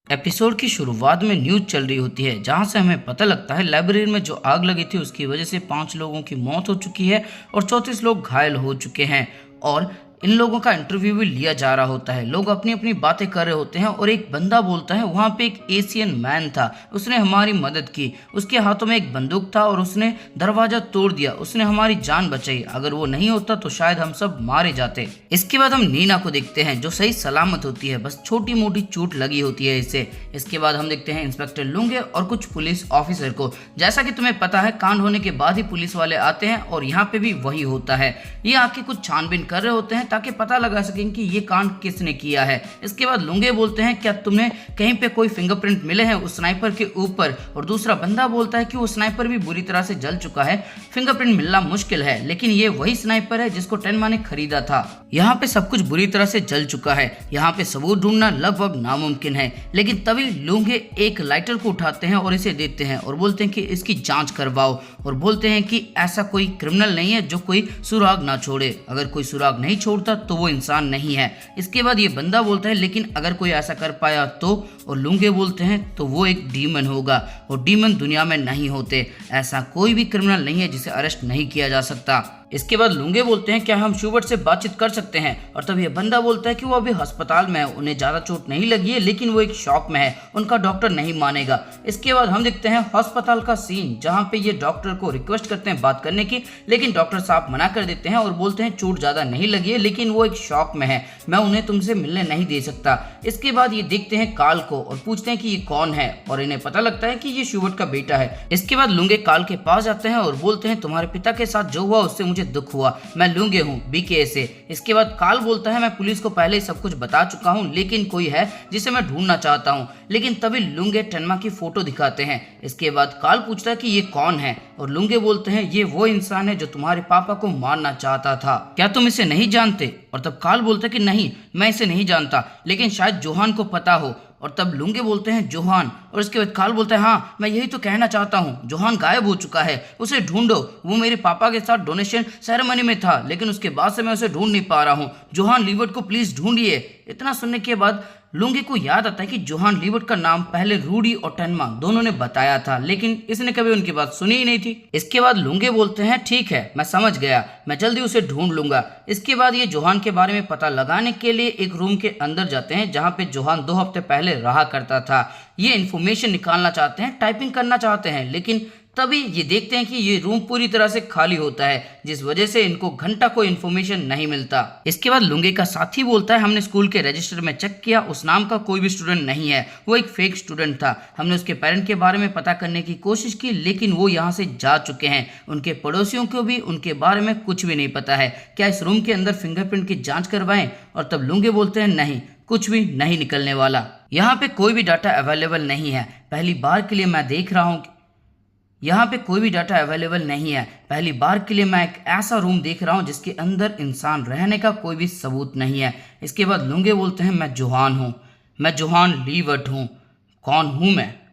Episode की शुरुआत में न्यूज चल रही होती है जहां से हमें पता लगता है लाइब्रेरी में जो आग लगी थी उसकी वजह से 5 लोगों की मौत हो चुकी है और 34 लोग घायल हो चुके हैं। और इन लोगों का इंटरव्यू भी लिया जा रहा होता है, लोग अपनी अपनी बातें कर रहे होते हैं और एक बंदा बोलता है वहाँ पे एक एशियन मैन था, उसने हमारी मदद की, उसके हाथों में एक बंदूक था और उसने दरवाजा तोड़ दिया, उसने हमारी जान बचाई, अगर वो नहीं होता तो शायद हम सब मारे जाते। इसके बाद हम नीना को देखते हैं जो सही सलामत होती है, बस छोटी मोटी चोट लगी होती है इसे। इसके बाद हम देखते हैं इंस्पेक्टर लुंगे और कुछ पुलिस ऑफिसर को। जैसा कि तुम्हें पता है कांड होने के बाद ही पुलिस वाले आते हैं और यहाँ पे भी वही होता है, ये आके कुछ छानबीन कर रहे होते हैं ताकि पता लगा सकें कि ये कांड किसने किया है। इसके बाद लुंगे बोलते हैं क्या तुम्हें कहीं पे कोई फिंगरप्रिंट मिले हैं उस स्नाइपर के ऊपर, और दूसरा बंदा बोलता है कि वो स्नाइपर भी बुरी तरह से जल चुका है, फिंगरप्रिंट मिलना मुश्किल है, लेकिन ये वही स्नाइपर है जिसको टेनमा ने खरीदा था। यहाँ पे सब कुछ बुरी तरह से जल चुका है, यहाँ पे सबूत ढूंढना लगभग नामुमकिन है। लेकिन तभी लुंगे एक लाइटर को उठाते हैं और इसे देते हैं और बोलते हैं कि इसकी जांच करवाओ, और बोलते हैं कि ऐसा कोई क्रिमिनल नहीं है जो कोई सुराग ना छोड़े, अगर कोई सुराग नहीं छोड़ता तो वो इंसान नहीं है। इसके बाद ये बंदा बोलता है लेकिन अगर कोई ऐसा कर पाया तो, और लुंगे बोलते हैं तो वो एक डीमन होगा, और डीमन दुनिया में नहीं होते, ऐसा कोई भी क्रिमिनल नहीं है जिसे अरेस्ट नहीं किया जा सकता। इसके बाद लुंगे बोलते हैं क्या हम शूबर्ट से बातचीत कर सकते हैं, और तब ये बंदा बोलता है कि वो अभी अस्पताल में है, उन्हें ज़्यादा चोट नहीं लगी है लेकिन वो एक शॉक में है, उनका डॉक्टर नहीं मानेगा। इसके बाद हम देखते हैं अस्पताल का सीन जहाँ पे ये डॉक्टर को रिक्वेस्ट करते हैं बात करने की, लेकिन डॉक्टर साहब मना कर देते हैं और बोलते हैं चोट ज़्यादा नहीं लगी है लेकिन वो एक शॉक में है, मैं उन्हें तुमसे मिलने नहीं दे सकता। इसके बाद ये देखते हैं काल को और पूछते हैं कि ये कौन है, और इन्हें पता लगता है कि ये शूबर्ट का बेटा है। इसके बाद लुंगे काल के पास जाते हैं और बोलते हैं तुम्हारे पिता के साथ जो हुआ उससे मुझे दुख हुआ, मैं लुंगे हूँ बीके से। इसके बाद काल बोलता है मैं पुलिस को पहले ही सब कुछ बता चुका हूँ लेकिन कोई है जिसे मैं ढूंढना चाहता हूँ, लेकिन तभी लुंगे टेनमा की फोटो दिखाते हैं। इसके बाद काल पूछता है कि ये कौन है, और लुंगे बोलते हैं ये वो इंसान है जो तुम्हारे पापा को मारना चाहता था, क्या तुम इसे नहीं जानते, और तब काल बोलता है कि नहीं मैं इसे नहीं जानता लेकिन शायद जोहान को पता हो, और तब लुंगे बोलते हैं जोहान, और इसके बाद काल बोलता है हाँ मैं यही तो कहना चाहता हूँ, जोहान गायब हो चुका है, उसे ढूंढो, वो मेरे पापा के साथ डोनेशन सेरेमनी में था लेकिन उसके बाद से मैं उसे ढूंढ नहीं पा रहा हूँ, जोहान लीवर्ट को प्लीज ढूंढिए। इतना सुनने के बाद लुंगे को याद आता है कि जोहान लीवर्ट का नाम पहले रूडी और टेनमा दोनों ने बताया था लेकिन इसने कभी उनकी बात सुनी ही नहीं थी। इसके बाद लुंगे बोलते हैं ठीक है मैं समझ गया, मैं जल्दी उसे ढूंढ लूंगा। इसके बाद ये जोहान के बारे में पता लगाने के लिए एक रूम के अंदर जाते हैं जहाँ पे जोहान 2 हफ्ते पहले रहा करता था। ये इन्फॉर्मेशन निकालना चाहते हैं, टाइपिंग करना चाहते हैं, लेकिन तभी ये देखते हैं कि ये रूम पूरी तरह से खाली होता है जिस वजह से इनको घंटा कोई इन्फॉर्मेशन नहीं मिलता। इसके बाद लुंगे का साथी बोलता है हमने स्कूल के रजिस्टर में चेक किया, उस नाम का कोई भी स्टूडेंट नहीं है, वो एक फेक स्टूडेंट था, हमने उसके पेरेंट के बारे में पता करने की कोशिश की लेकिन वो यहाँ से जा चुके हैं, उनके पड़ोसियों को भी उनके बारे में कुछ भी नहीं पता है, क्या इस रूम के अंदर फिंगरप्रिंट की जाँच करवाएं, और तब लुंगे बोलते हैं नहीं कुछ भी नहीं निकलने वाला, यहाँ पे कोई भी डाटा अवेलेबल नहीं है, पहली बार के लिए मैं देख रहा हूँ यहाँ पे कोई भी डाटा अवेलेबल नहीं है, पहली बार के लिए मैं एक ऐसा रूम देख रहा हूँ जिसके अंदर इंसान रहने का कोई भी सबूत नहीं है। इसके बाद लुंगे बोलते हैं मैं जोहान हूँ, मैं जोहान लीवर्ट हूँ, कौन हूँ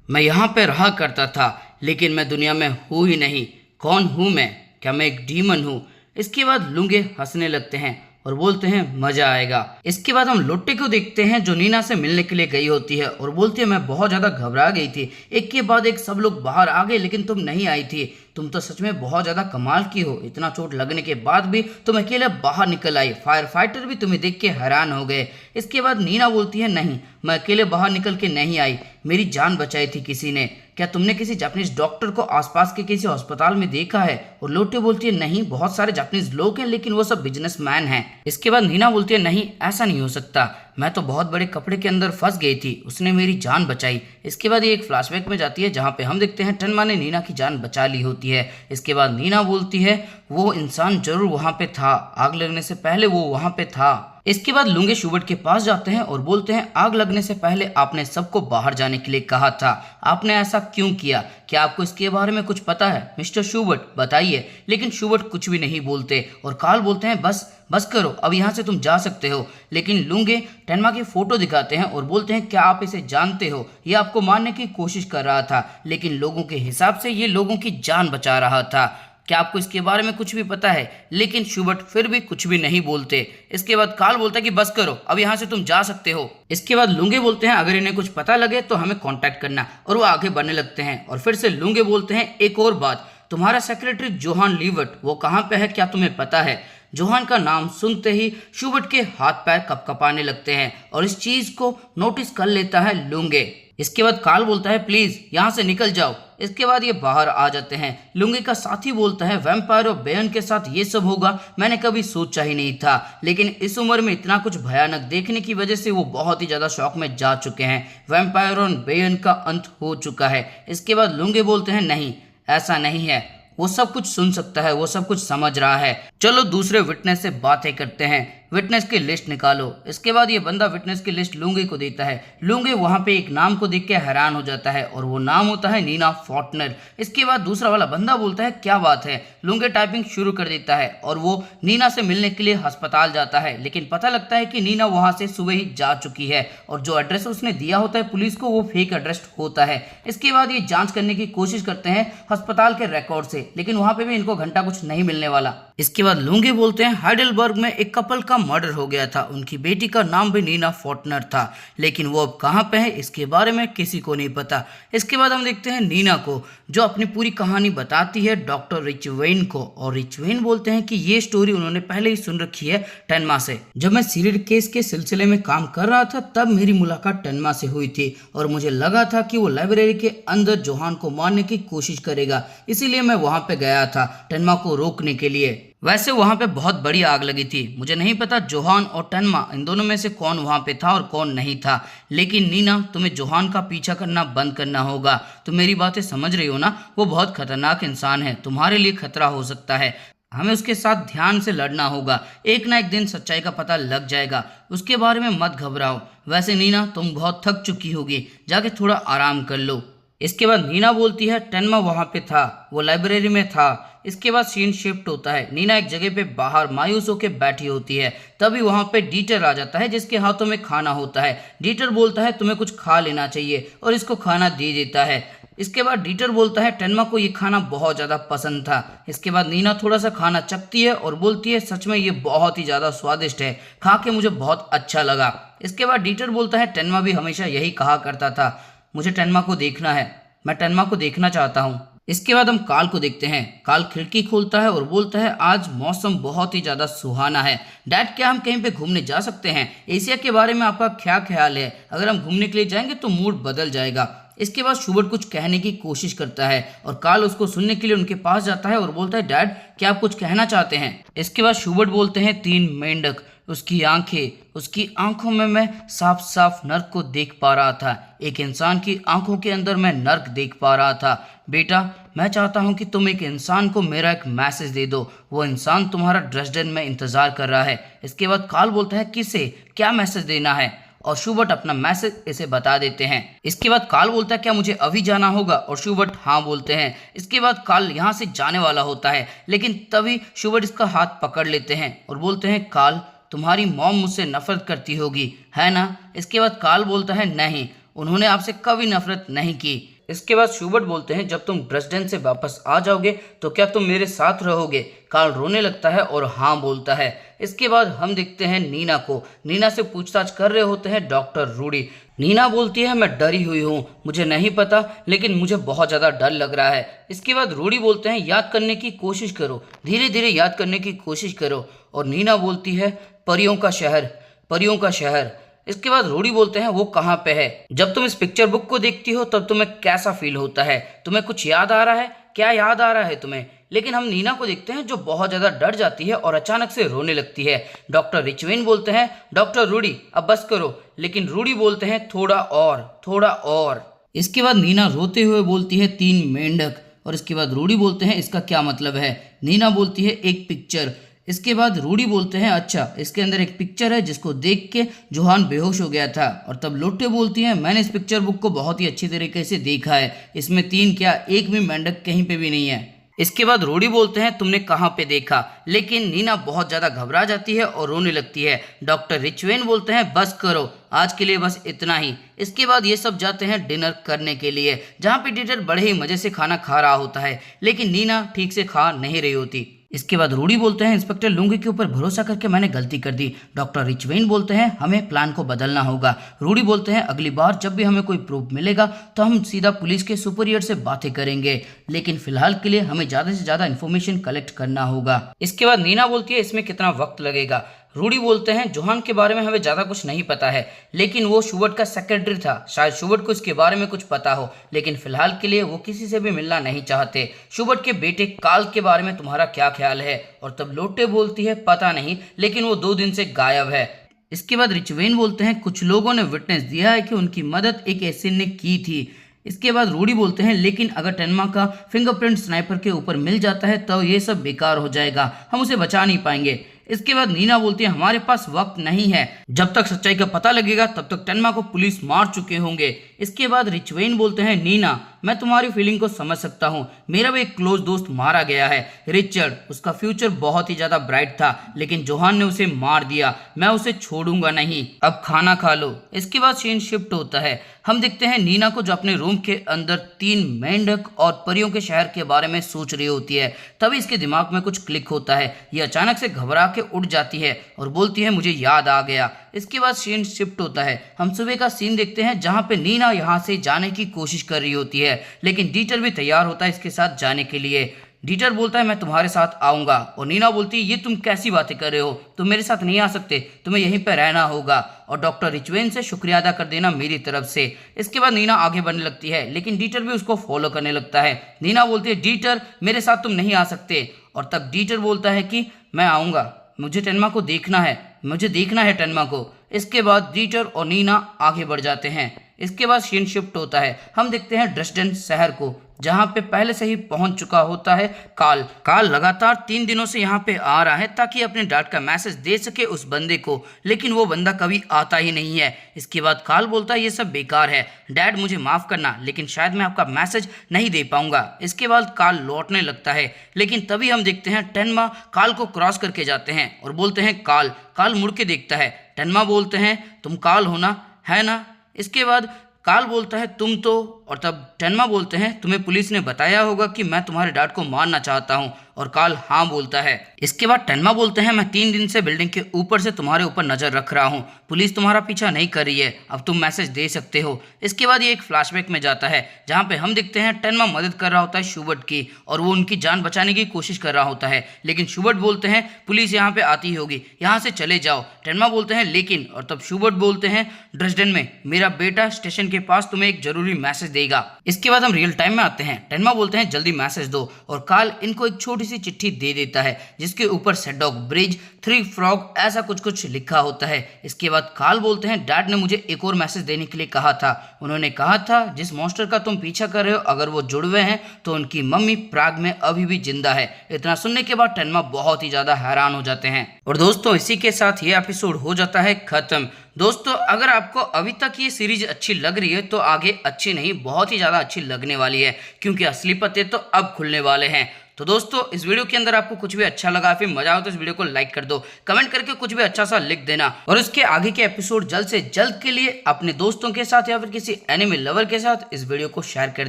मैं यहाँ पे रहा करता था लेकिन मैं दुनिया में हूँ ही नहीं, कौन हूँ मैं, क्या मैं एक डीमन हूँ। इसके बाद लुंगे हंसने लगते हैं और बोलते हैं मजा आएगा। इसके बाद हम लोट्टे को देखते हैं जो नीना से मिलने के लिए गई होती है और बोलती है मैं बहुत ज़्यादा घबरा गई थी, एक के बाद एक सब लोग बाहर आ गए लेकिन तुम नहीं आई थी, तुम तो सच में बहुत ज़्यादा कमाल की हो, इतना चोट लगने के बाद भी तुम अकेले बाहर निकल आई, फायर फाइटर भी तुम्हें देख के हैरान हो गए। इसके बाद नीना बोलती है नहीं मैं अकेले बाहर निकल के नहीं आई, मेरी जान बचाई थी किसी ने, क्या तुमने किसी जापानीज डॉक्टर को आसपास के किसी अस्पताल में देखा है, और लोटे बोलती है नहीं बहुत सारे जापानीज लोग हैं लेकिन वो सब बिजनेसमैन हैं। इसके बाद नीना बोलती है नहीं ऐसा नहीं हो सकता, मैं तो बहुत बड़े कपड़े के अंदर फंस गई थी, उसने मेरी जान बचाई। इसके बाद ये एक फ्लैशबैक में जाती है जहाँ पे हम देखते हैं टेनमा ने नीना की जान बचा ली होती है। इसके बाद नीना बोलती है वो इंसान जरूर वहाँ पे था, आग लगने से पहले वो वहाँ पे था। इसके बाद लुंगे शूबर्ट के पास जाते हैं और बोलते हैं आग लगने से पहले आपने सबको बाहर जाने के लिए कहा था, आपने ऐसा क्यों किया, क्या आपको इसके बारे में कुछ पता है मिस्टर शूबर्ट बताइए। लेकिन शूबर्ट कुछ भी नहीं बोलते और काल बोलते हैं बस करो अब यहाँ से तुम जा सकते हो। लेकिन लुंगे टेनमा की फोटो दिखाते हैं और बोलते हैं क्या आप इसे जानते हो, ये आपको मारने की कोशिश कर रहा था लेकिन लोगों के हिसाब से ये लोगों की जान बचा रहा था, क्या आपको इसके बारे में कुछ भी पता है? लेकिन शूबर्ट फिर भी कुछ भी नहीं बोलते। इसके बाद कार्ल बोलता है कि बस करो, अब यहाँ से तुम जा सकते हो। इसके बाद लुंगे बोलते हैं अगर इन्हें कुछ पता लगे तो हमें कांटेक्ट करना, और वो आगे बढ़ने लगते हैं। और फिर से लुंगे बोलते हैं एक और बात, तुम्हारा सेक्रेटरी जोहान लीवर्ट वो कहाँ पे है, क्या तुम्हें पता है? जोहान का नाम सुनते ही शूबर्ट के हाथ पैर कपकपाने लगते हैं और इस चीज को नोटिस कर लेता है लुंगे। इसके बाद कार्ल बोलता है प्लीज यहाँ से निकल जाओ। इसके बाद ये बाहर आ जाते हैं। लुंगे का साथी बोलता है वैम्पायर और बेयन के साथ ये सब होगा मैंने कभी सोचा ही नहीं था, लेकिन इस उम्र में इतना कुछ भयानक देखने की वजह से वो बहुत ही ज्यादा शौक में जा चुके हैं। वैम्पायर और बेयन का अंत हो चुका है। इसके बाद लुंगे बोलते हैं नहीं, ऐसा नहीं है, वो सब कुछ सुन सकता है, वो सब कुछ समझ रहा है, चलो दूसरे विटनेस से बातें करते हैं, विटनेस की लिस्ट निकालो। इसके बाद ये बंदा विटनेस की लिस्ट लुंगे को देता है। लुंगे वहां पे एक नाम को देख के हैरान हो जाता है और वो नाम होता है नीना फॉर्टनर। इसके बाद दूसरा वाला बंदा बोलता है क्या बात है। लुंगे टाइपिंग शुरू कर देता है और वो नीना से मिलने के लिए अस्पताल जाता है, लेकिन पता लगता है कि नीना वहां से सुबह ही जा चुकी है और जो एड्रेस उसने दिया होता है पुलिस को वो फेक एड्रेस होता है। इसके बाद ये जांच करने की कोशिश करते हैं अस्पताल के रिकॉर्ड से, लेकिन वहां पे भी इनको घंटा कुछ नहीं मिलने वाला। इसके बाद लुंगे बोलते हैं हाइडेलबर्ग में एक कपल का मर्डर हो गया था, उनकी बेटी का नाम भी नीना फॉर्टनर था, लेकिन वो अब कहाँ पे है इसके बारे में किसी को नहीं पता। इसके बाद हम देखते हैं नीना को जो अपनी पूरी कहानी बताती है डॉक्टर रिचवेन को, और रिचवेन बोलते हैं कि ये स्टोरी उन्होंने पहले ही सुन रखी है टेनमा से। जब मैं सीरियल केस के सिलसिले में काम कर रहा था तब मेरी मुलाकात टेनमा से हुई थी और मुझे लगा था कि वो लाइब्रेरी के अंदर जोहान को मारने की कोशिश करेगा, इसीलिए मैं वहां पे गया था टेनमा को रोकने के लिए। वैसे वहां पे बहुत बड़ी आग लगी थी, मुझे नहीं पता जोहान और टेनमा इन दोनों में से कौन वहां पे था और कौन नहीं था, लेकिन नीना तुम्हें जोहान का पीछा करना बंद करना होगा। तुम मेरी बातें समझ रही हो ना, वो बहुत खतरनाक इंसान है, तुम्हारे लिए खतरा हो सकता है, हमें उसके साथ ध्यान से लड़ना होगा, एक ना एक दिन सच्चाई का पता लग जाएगा, उसके बारे में मत घबराओ। वैसे नीना तुम बहुत थक चुकी होगी, जाके थोड़ा आराम कर लो। इसके बाद नीना बोलती है टेनमा वहां पे था, वो लाइब्रेरी में था। इसके बाद सीन शिफ्ट होता है, नीना एक जगह पे बाहर मायूस होकर बैठी होती है, तभी वहां पे डीटर आ जाता है जिसके हाथों में खाना होता है। डीटर बोलता है तुम्हें कुछ खा लेना चाहिए और इसको खाना दे देता है। इसके बाद डीटर बोलता है टेनमा को ये खाना बहुत ज़्यादा पसंद था। इसके बाद नीना थोड़ा सा खाना चखती है और बोलती है सच में ये बहुत ही ज़्यादा स्वादिष्ट है, खा के मुझे बहुत अच्छा लगा। इसके बाद डीटर बोलता है टेनमा भी हमेशा यही कहा करता था, मुझे टेनमा को देखना है, मैं टेनमा को देखना चाहता हूँ। इसके बाद हम कार्ल को देखते हैं। कार्ल खिड़की खोलता है और बोलता है आज मौसम बहुत ही ज़्यादा सुहाना है। डैड क्या हम कहीं पे घूमने जा सकते हैं? एशिया के बारे में आपका क्या ख्याल है? अगर हम घूमने के लिए जाएंगे तो मूड बदल जाएगा। इसके बाद शूबर्ट कुछ कहने की कोशिश करता है और कार्ल उसको सुनने के लिए उनके पास जाता है और बोलता है डैड क्या आप कुछ कहना चाहते हैं? इसके बाद शूबर्ट बोलते हैं 3 मेंढक, उसकी आंखें, उसकी आंखों में मैं साफ साफ नर्क को देख पा रहा था, एक इंसान की आंखों के अंदर मैं नर्क देख पा रहा था। बेटा मैं चाहता हूं कि तुम एक इंसान को मेरा एक मैसेज दे दो, वो इंसान तुम्हारा ड्रेसडेन में इंतजार कर रहा है। इसके बाद कार्ल बोलता है किसे, क्या मैसेज देना है? और शूबर्ट अपना मैसेज इसे बता देते हैं। इसके बाद कार्ल बोलता है क्या मुझे अभी जाना होगा? और शूबर्ट हाँ बोलते हैं। इसके बाद कार्ल यहाँ से जाने वाला होता है, लेकिन तभी शूबर्ट इसका हाथ पकड़ लेते हैं और बोलते हैं कार्ल तुम्हारी मॉम मुझसे नफरत करती होगी है ना? इसके बाद कार्ल बोलता है नहीं, उन्होंने आपसे कभी नफरत नहीं की। इसके बाद शूबर्ट बोलते हैं जब तुम ड्रेसडेन से वापस आ जाओगे तो क्या तुम मेरे साथ रहोगे? कार्ल रोने लगता है और हाँ बोलता है। इसके बाद हम देखते हैं नीना को। नीना से पूछताछ कर रहे होते हैं डॉक्टर रूडी। नीना बोलती है मैं डरी हुई हूँ, मुझे नहीं पता लेकिन मुझे बहुत ज़्यादा डर लग रहा है। इसके बाद रूडी बोलते हैं याद करने की कोशिश करो, धीरे धीरे याद करने की कोशिश करो। और नीना बोलती है परियों का शहर, परियों का शहर। इसके बाद रूडी बोलते हैं वो कहाँ पे है? जब तुम इस पिक्चर बुक को देखती हो तब तुम्हें कैसा फील होता है? तुम्हें कुछ याद आ रहा है? क्या याद आ रहा है तुम्हें? लेकिन हम नीना को देखते हैं जो बहुत ज़्यादा डर जाती है और अचानक से रोने लगती है। डॉक्टर रिचवेन बोलते हैं डॉक्टर रूडी अब बस करो, लेकिन रूडी बोलते हैं थोड़ा और, थोड़ा और। इसके बाद नीना रोते हुए बोलती है 3 मेंढक, और इसके बाद रूडी बोलते हैं इसका क्या मतलब है? नीना बोलती है एक पिक्चर। इसके बाद रूडी बोलते हैं अच्छा इसके अंदर एक पिक्चर है जिसको देख के जोहान बेहोश हो गया था। और तब लोटे बोलती है मैंने इस पिक्चर बुक को बहुत ही अच्छी तरीके से देखा है, इसमें 3 क्या एक भी मेंढक कहीं पे भी नहीं है। इसके बाद रूडी बोलते हैं तुमने कहाँ पे देखा, लेकिन नीना बहुत ज्यादा घबरा जाती है और रोने लगती है। डॉक्टर रिचवेन बोलते हैं बस करो, आज के लिए बस इतना ही। इसके बाद ये सब जाते हैं डिनर करने के लिए, जहाँ पे डीटर बड़े ही मजे से खाना खा रहा होता है, लेकिन नीना ठीक से खा नहीं रही होती। इसके बाद रूडी बोलते हैं इंस्पेक्टर लुंगी के ऊपर भरोसा करके मैंने गलती कर दी। डॉक्टर रिचवेन बोलते हैं हमें प्लान को बदलना होगा। रूडी बोलते हैं अगली बार जब भी हमें कोई प्रूफ मिलेगा तो हम सीधा पुलिस के सुपीरियर से बातें करेंगे, लेकिन फिलहाल के लिए हमें ज़्यादा से ज़्यादा इन्फॉर्मेशन कलेक्ट करना होगा। इसके बाद नीना बोलती है इसमें कितना वक्त लगेगा। रूडी बोलते हैं जोहान के बारे में हमें ज़्यादा कुछ नहीं पता है, लेकिन वो शुबर्ट का सेक्रेटरी था, शायद शुबर्ट को इसके बारे में कुछ पता हो, लेकिन फिलहाल के लिए वो किसी से भी मिलना नहीं चाहते। शुबर्ट के बेटे काल के बारे में तुम्हारा क्या ख्याल है? और तब लोटे बोलती है पता नहीं, लेकिन वो 2 दिन से गायब है। इसके बाद रिचवेन बोलते हैं कुछ लोगों ने विटनेस दिया है कि उनकी मदद एक एसिड ने की थी। इसके बाद रूडी बोलते हैं लेकिन अगर टेनमा का फिंगरप्रिंट स्नाइपर के ऊपर मिल जाता है तो ये सब बेकार हो जाएगा, हम उसे बचा नहीं पाएंगे। इसके बाद नीना बोलती है हमारे पास वक्त नहीं है, जब तक सच्चाई का पता लगेगा तब तक टेनमा को पुलिस मार चुके होंगे। इसके बाद रिचवेन बोलते हैं नीना मैं तुम्हारी फीलिंग को समझ सकता हूँ, मेरा भी एक क्लोज दोस्त मारा गया है, रिचर्ड। उसका फ्यूचर बहुत ही ज्यादा ब्राइट था, लेकिन जोहान ने उसे मार दिया, मैं उसे छोड़ूंगा नहीं, अब खाना खा लो। इसके बाद सीन शिफ्ट होता है, हम देखते हैं नीना को जो अपने रूम के अंदर 3 मेंढक और परियों के शहर के बारे में सोच रही होती है। तभी इसके दिमाग में कुछ क्लिक होता है, ये अचानक से घबरा के उठ जाती है और बोलती है मुझे याद आ गया। इसके बाद सीन शिफ्ट होता है, हम सुबह का सीन देखते हैं जहाँ पे नीना यहाँ से जाने की कोशिश कर रही होती है, लेकिन डीटर भी तैयार होता है इसके साथ जाने के लिए। डीटर बोलता है मैं तुम्हारे साथ आऊंगा, और नीना बोलती है ये तुम कैसी बातें कर रहे हो, तुम मेरे साथ नहीं आ सकते, तुम्हें यहीं पर रहना होगा और डॉक्टर रिचवेन से शुक्रिया अदा कर देना मेरी तरफ से। इसके बाद नीना आगे बढ़ने लगती है, लेकिन डीटर भी उसको फॉलो करने लगता है। नीना बोलती है डीटर मेरे साथ तुम नहीं आ सकते, और तब डीटर बोलता है कि मैं आऊँगा, मुझे टेनमा को देखना है, मुझे देखना है टेनमा को। इसके बाद डीटर और नीना आगे बढ़ जाते हैं। इसके बाद सीन शिफ्ट होता है, हम देखते हैं ड्रेस्डन शहर को, जहाँ पे पहले से ही पहुंच चुका होता है काल लगातार 3 दिनों से यहाँ पे आ रहा है ताकि अपने डैड का मैसेज दे सके उस बंदे को, लेकिन वो बंदा कभी आता ही नहीं है। इसके बाद काल बोलता है ये सब बेकार है, डैड मुझे माफ़ करना, लेकिन शायद मैं आपका मैसेज नहीं दे पाऊंगा। इसके बाद काल लौटने लगता है, लेकिन तभी हम देखते हैं टेनमा काल को क्रॉस करके जाते हैं और बोलते हैं काल मुड़ के देखता है। टेनमा बोलते हैं तुम काल हो ना, है ना? इसके बाद काल बोलता है तुम तो, और तब टेनमा बोलते हैं तुम्हें पुलिस ने बताया होगा कि मैं तुम्हारे डैड को मारना चाहता हूँ, और काल हाँ बोलता है। इसके बाद टेनमा बोलते हैं मैं 3 दिन से बिल्डिंग के ऊपर से तुम्हारे ऊपर नजर रख रहा हूँ, पुलिस तुम्हारा पीछा नहीं कर रही है, अब तुम मैसेज दे सकते हो। इसके बाद ये एक फ्लैशबैक में जाता है जहाँ पे हम देखते हैं टेनमा मदद कर रहा होता है शुबर्ट की, और वो उनकी जान बचाने की कोशिश कर रहा होता है, लेकिन शुबर्ट बोलते हैं पुलिस यहाँ पे आती होगी, यहाँ से चले जाओ। टेनमा बोलते हैं लेकिन, और तब शुबर्ट बोलते हैं ड्रेस्डन में मेरा बेटा स्टेशन के पास तुम्हें एक जरूरी मैसेज देगा। इसके बाद हम रियल टाइम में आते हैं, टेनमा बोलते हैं जल्दी मैसेज दो, और काल इनको एक छोटी सी चिट्ठी दे देता है जिसके ऊपर सेडॉक ब्रिज 3 फ्रॉग ऐसा कुछ लिखा होता है। इसके बाद काल बोलते हैं डैड ने मुझे एक और मैसेज देने के लिए कहा था, उन्होंने कहा था जिस मॉन्स्टर का तुम पीछा कर रहे हो अगर वो जुड़वे हैं तो उनकी मम्मी प्राग में अभी भी जिंदा है। इतना सुनने के बाद टेनमा बहुत ही ज्यादा हैरान हो जाते हैं। और दोस्तों इसी के साथ ये एपिसोड हो जाता है खत्म। दोस्तों अगर आपको अभी तक ये सीरीज अच्छी लग रही है तो आगे अच्छी नहीं बहुत ही ज़्यादा अच्छी लगने वाली है, क्योंकि असली पत्ते तो अब खुलने वाले हैं। तो दोस्तों इस वीडियो के अंदर आपको कुछ भी अच्छा लगा फिर मजा हो तो इस वीडियो को लाइक कर दो, कमेंट करके कुछ भी अच्छा सा लिख देना, और इसके आगे के एपिसोड जल्द से जल्द के लिए अपने दोस्तों के साथ या फिर किसी एनिमे लवर के साथ इस वीडियो को शेयर कर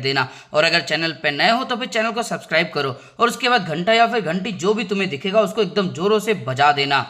देना। और अगर चैनल पे नए हो तो फिर चैनल को सब्सक्राइब करो, और उसके बाद घंटा या फिर घंटी जो भी तुम्हें दिखेगा उसको एकदम जोरों से बजा देना।